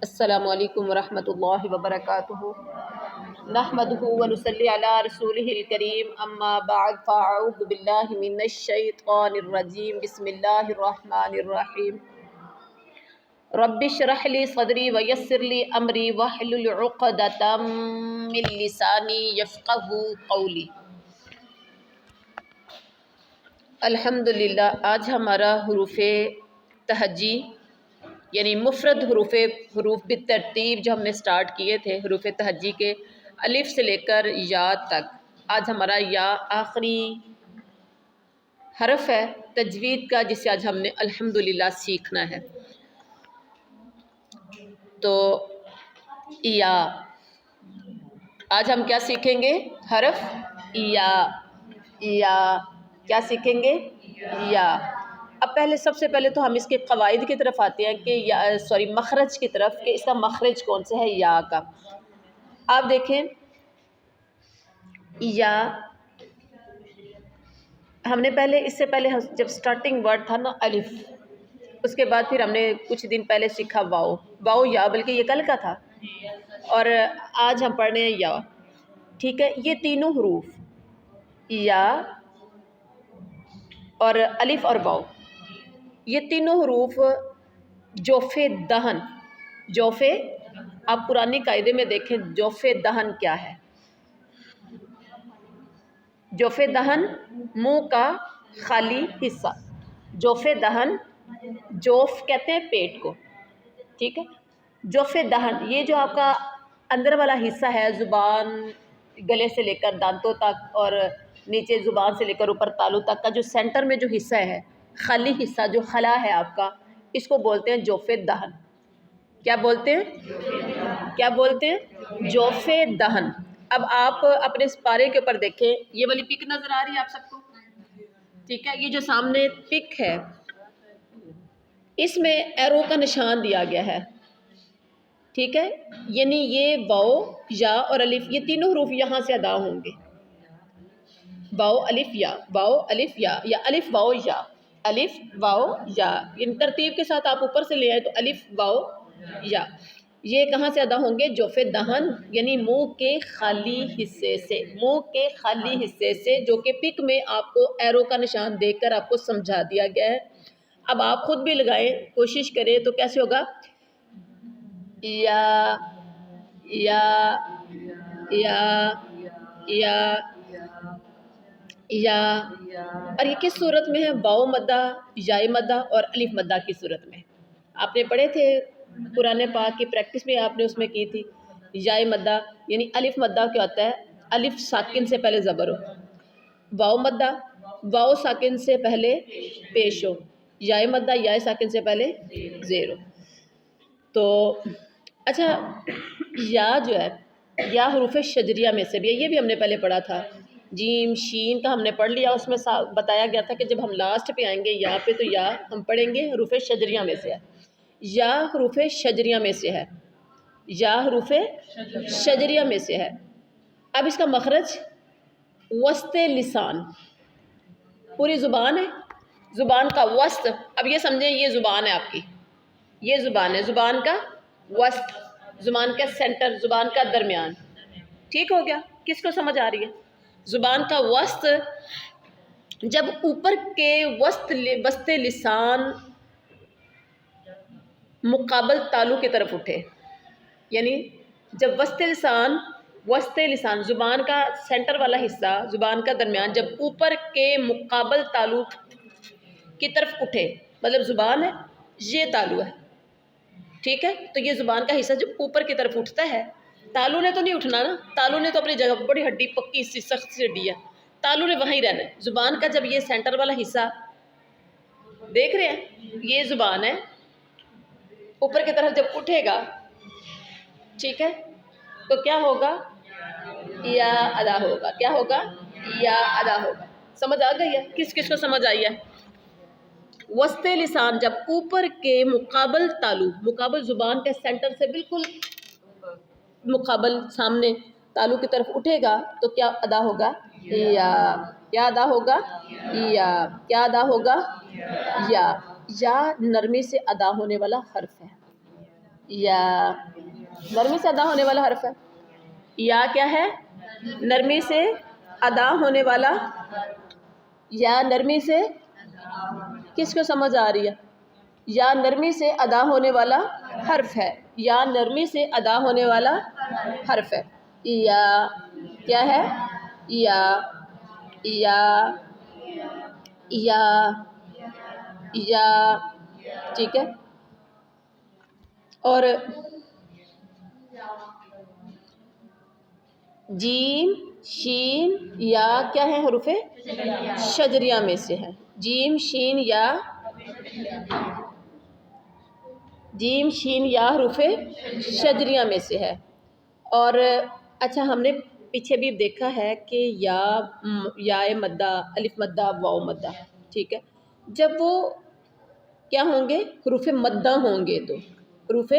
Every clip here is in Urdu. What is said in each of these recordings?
السلام علیکم ورحمۃ اللہ وبرکاتہ نحمدہ ونصلی علی رسولہ الکریم اما بعد فاعوذ باللہ من الشیطان الرجیم بسم اللہ الرحمن الرحیم رب اشرح لی صدری ویسر لی امری واحلل عقدۃ من لسانی یفقہوا قولی۔ الحمدللہ آج ہمارا حروف تہجی یعنی مفرد حروف بالترتیب جو ہم نے سٹارٹ کیے تھے حروف تہجی کے الف سے لے کر یا تک، آج ہمارا یا آخری حرف ہے تجوید کا جسے آج ہم نے الحمدللہ سیکھنا ہے۔ تو یا آج ہم کیا سیکھیں گے؟ حرف یا کیا سیکھیں گے؟ یا۔ اب سب سے پہلے تو ہم اس کے قواعد کی طرف آتے ہیں کہ مخرج کی طرف، کہ اس کا مخرج کون سا ہے یا کا۔ آپ دیکھیں یا ہم نے اس سے پہلے جب سٹارٹنگ ورڈ تھا نا الف، اس کے بعد پھر ہم نے کچھ دن پہلے سیکھا واؤ یا، بلکہ یہ کل کا تھا، اور آج ہم پڑھ رہے ہیں یا۔ ٹھیک ہے، یہ تینوں حروف یا اور الف اور واؤ، یہ تینوں حروف جوف دہن، آپ قرآنی قاعدے میں دیکھیں جوف دہن کیا ہے؟ جوف دہن منہ کا خالی حصہ، جوف دہن، جوف کہتے ہیں پیٹ کو، ٹھیک ہے۔ جوف دہن یہ جو آپ کا اندر والا حصہ ہے، زبان گلے سے لے کر دانتوں تک اور نیچے زبان سے لے کر اوپر تالو تک کا جو سینٹر میں جو حصہ ہے، خالی حصہ جو خلا ہے آپ کا، اس کو بولتے ہیں جوف دہن۔ کیا بولتے ہیں؟ جوف دہن۔ اب آپ اپنے اس پارے کے اوپر دیکھیں، یہ والی پک نظر آ رہی ہے آپ سب کو؟ ٹھیک ہے، یہ جو سامنے پک ہے اس میں ایرو کا نشان دیا گیا ہے، ٹھیک ہے، یعنی یہ واؤ یا اور الف، یہ تینوں حروف یہاں سے ادا ہوں گے۔ واؤ الف یا، واؤ الف یا الف واؤ یا، الف واؤ یا، ان ترتیب کے ساتھ آپ اوپر سے لے آئے تو الف واؤ یا، یہ کہاں سے ادا ہوں گے؟ جوف دہن، یعنی منہ کے خالی حصے سے، جو کہ پک میں آپ کو ایرو کا نشان دے کر آپ کو سمجھا دیا گیا ہے۔ اب آپ خود بھی لگائیں، کوشش کریں تو کیسے ہوگا؟ یا اور یہ کس صورت میں ہے؟ واؤ مدہ، یا مدہ اور الف مدہ کی صورت میں۔ آپ نے پڑھے تھے قرآن پاک کی پریکٹس بھی آپ نے اس میں کی تھی۔ یا مدہ یعنی الف مدہ کیا ہوتا ہے؟ الف ساکن سے پہلے زبر ہو۔ واؤ مدہ، واؤ ساکن سے پہلے پیش ہو۔ یا مدہ، یا ساکن سے پہلے زیر ہو۔ تو اچھا، یا جو ہے یا حروف شجریہ میں سے بھی ہے، یہ بھی ہم نے پہلے پڑھا تھا، جیم شین کا ہم نے پڑھ لیا، اس میں بتایا گیا تھا کہ جب ہم لاسٹ پہ آئیں گے یا پہ، تو یا ہم پڑھیں گے حروف شجریہ میں سے ہے، یا حروف شجریہ میں سے ہے، یا حروف شجریہ میں سے ہے۔ اب اس کا مخرج وسط لسان، پوری زبان ہے، زبان کا وسط، اب یہ سمجھیں یہ زبان ہے آپ کی، یہ زبان ہے، زبان کا وسط، زبان کا سینٹر، زبان کا درمیان، ٹھیک ہو گیا؟ کس کو سمجھ آ رہی ہے؟ زبان کا وسط، جب اوپر کے وسط لسان مقابل تالو کی طرف اٹھے، یعنی جب وسط لسان زبان کا سینٹر والا حصہ، زبان کا درمیان جب اوپر کے مقابل تالو کی طرف اٹھے، مطلب زبان ہے، یہ تالو ہے، ٹھیک ہے، تو یہ زبان کا حصہ جب اوپر کی طرف اٹھتا ہے، تالو نے تو نہیں اٹھنا نا، تالو نے تو اپنی جگہ، بڑی ہڈی پکی سی سخت سی ہڈی ہے، تالو نے وہیں رہنا ہے۔ زبان کا جب یہ سینٹر والا حصہ دیکھ رہے ہیں، یہ زبان ہے، اوپر کی طرف جب اٹھے گا، ٹھیک ہے، تو کیا ہوگا؟ یا ادا ہوگا۔ کیا ہوگا؟ یا ادا ہوگا۔ سمجھ آ گئی ہے؟ کس کس کو سمجھ آئی ہے؟ وسط لسان جب اوپر کے مقابل تالو، مقابل زبان کے سینٹر سے بالکل مقابل سامنے تالو کی طرف اٹھے گا تو کیا ادا ہوگا؟ یا۔ کیا ادا ہوگا؟ یا۔ کیا ادا ہوگا؟ یا۔ یا نرمی سے ادا ہونے والا حرف ہے، یا نرمی سے ادا ہونے والا حرف ہے. یا کیا ہے؟ نرمی سے ادا ہونے والا. یا نرمی سے کس کو سمجھ آ رہی ہے؟ یا نرمی سے ادا ہونے والا حرف ہے. یا نرمی سے ادا ہونے والا حرف ہے. یا کیا ہے؟ یا یا یا یا ٹھیک ہے. اور جیم شین یا کیا ہے؟ حروف شجریہ میں سے ہے. جیم شین یا حروف شجریہ میں سے ہے. اور اچھا ہم نے پیچھے بھی دیکھا ہے کہ یا مدہ، الف مدہ، واو مدہ، ٹھیک ہے. جب وہ کیا ہوں گے؟ حروف مدہ ہوں گے. تو حروف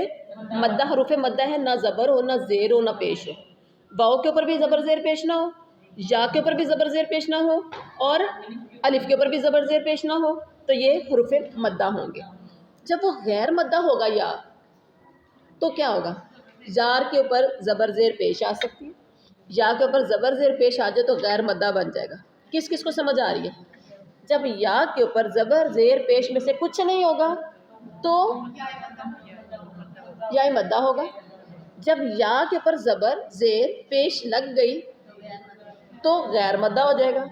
مدہ ہے، نہ زبر ہو، نہ زیر ہو، نہ پیش ہو. واو کے اوپر بھی زبر زیر پیش نہ ہو، یا کے اوپر بھی زبر زیر پیش نہ ہو، اور الف کے اوپر بھی زبر زیر پیش نہ ہو. تو یہ حروف مدہ ہوں گے. جب وہ غیر مدہ ہوگا یا، تو کیا ہوگا؟ یار کے اوپر زبر زیر پیش آ سکتی ہے. یا کے اوپر زبر زیر پیش آ جائے تو غیر مدہ بن جائے گا. کس کس کو سمجھ آ رہی ہے؟ جب یا کے اوپر زبر زیر پیش میں سے کچھ نہیں ہوگا تو یا مدہ ہوگا. جب یا کے اوپر زبر زیر پیش لگ گئی تو غیر مدہ ہو جائے گا.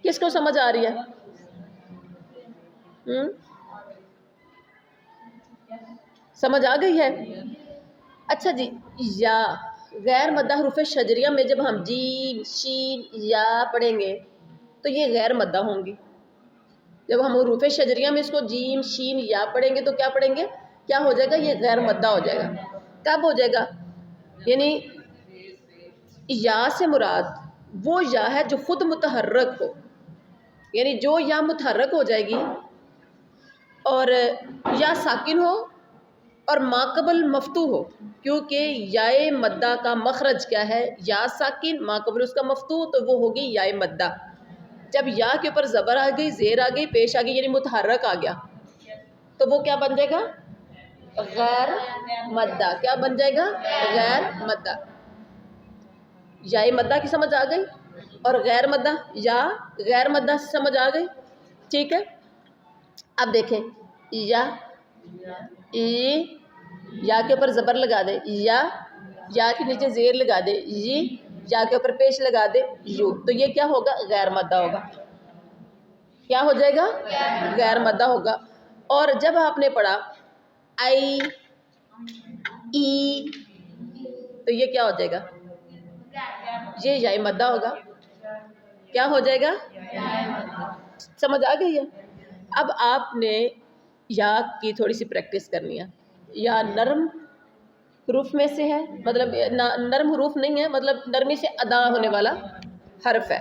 کس کو سمجھ آ رہی ہے؟ سمجھ آ گئی ہے؟ اچھا جی. یا غیر مدہ حروف شجریہ میں جب ہم جیم شین یا پڑھیں گے تو یہ غیر مدہ ہوں گی. جب ہم حروف شجریہ میں اس کو جیم شین یا پڑھیں گے تو کیا پڑھیں گے؟ کیا ہو جائے گا؟ یہ غیر مدہ ہو جائے گا. کب ہو جائے گا؟ یعنی یا سے مراد وہ یا ہے جو خود متحرک ہو، یعنی جو یا متحرک ہو جائے گی اور یا ساکن ہو اور ما قبل مفتوح ہو. کیونکہ یا مدہ کا مخرج کیا ہے؟ یا ساکن، ما قبل اس کا مفتوح، تو وہ ہوگی یا مدہ. جب یا کے اوپر زبر آ گئی، زیر آ گئی، پیش آ گئی، یعنی متحرک آ گیا، تو وہ کیا بن جائے گا؟ غیر مدہ. کیا بن جائے گا؟ غیر مدہ. یا مدہ کی سمجھ آ گئی؟ اور غیر مدہ، یا غیر مدہ سے سمجھ آ گئی؟ ٹھیک ہے. اب دیکھیں یا کے اوپر زبر لگا دے، یا کے نیچے زیر لگا دے، یا کے اوپر پیش لگا دے، یو، تو یہ کیا ہوگا؟ غیر مدہ ہوگا. کیا ہو جائے گا؟ غیر مدہ ہوگا. اور جب آپ نے پڑھا آئی ای، تو یہ کیا ہو جائے گا؟ یہ یا مدہ ہوگا. کیا ہو جائے گا؟ سمجھ آ گئی ہے؟ اب آپ نے یا کی تھوڑی سی پریکٹس کرنی ہے. یا نرم حروف میں سے ہے، مطلب نرم حروف نہیں ہے، مطلب نرمی سے ادا ہونے والا حرف ہے.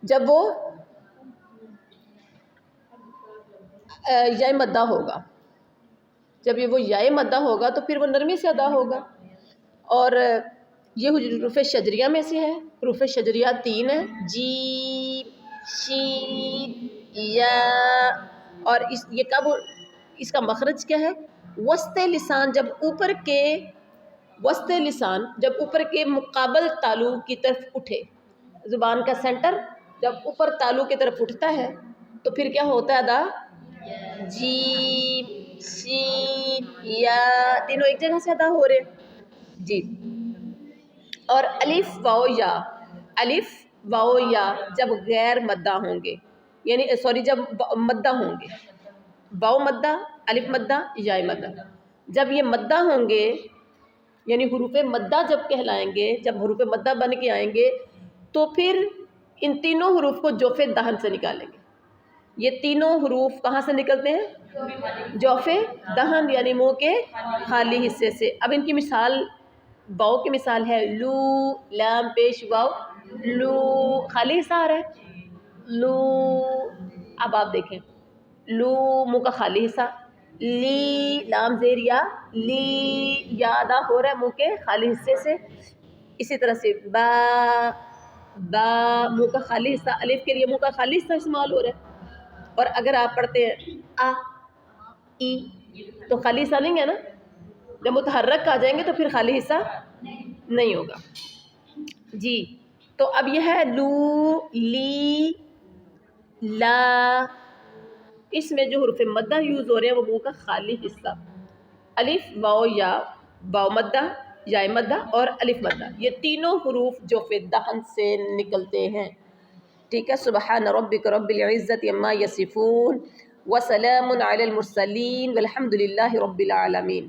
جب وہ یا مدہ ہوگا، جب یہ وہ یا مدہ ہوگا تو پھر وہ نرمی سے ادا ہوگا. اور یہ حروف شجریہ میں سے ہے. حروف شجریہ 3 ہیں، جیم شین یا. اور یہ کب اس کا مخرج کیا ہے؟ وسط لسان جب اوپر کے مقابل تالو کی طرف اٹھے. زبان کا سینٹر جب اوپر تالو کی طرف اٹھتا ہے تو پھر کیا ہوتا ہے ادا؟ جیم شین یا، تینوں ایک جگہ سے ادا ہو رہے جی. اور الف واو یا جب غیر مدہ ہوں گے، یعنی جب مدہ ہوں گے، واو مدہ، الف مدہ، یا مدہ، جب یہ مدہ ہوں گے، یعنی حروف مدہ جب کہلائیں گے، جب حروف مدہ بن کے آئیں گے تو پھر ان تینوں حروف کو جوف دہن سے نکالیں گے. یہ تینوں حروف کہاں سے نکلتے ہیں؟ جوف دہن، یعنی منہ کے خالی حصے سے. اب ان کی مثال، واو کی مثال ہے لو، لام پیش واو، لو، خالی حصہ آ رہا ہے لو. اب آپ دیکھیں لو، منہ کا خالی حصہ، لی، لام زیر یا، لی، یا ادا ہو رہا ہے منہ کے خالی حصے سے. اسی طرح سے با، منہ کا خالی حصہ، الف کے لیے منہ کا خالی حصہ استعمال ہو رہا ہے. اور اگر آپ پڑھتے ہیں آ ای، تو خالی حصہ نہیں ہے نا، جب متحرک آ جائیں گے تو پھر خالی حصہ نہیں ہوگا جی۔ تو اب یہ ہے لو، لی، لا، اس میں جو حروف مدہ یوز ہو رہے ہیں وہ منہ کا خالی حصہ، الف، واو، یا، واو مدہ، یا مدہ اور الف مدہ، یہ تینوں حروف جو پھر دہن سے نکلتے ہیں، ٹھیک ہے۔ سبحان ربک رب العزت عما یصفون وسلام علی المرسلین والحمد للہ رب العالمین۔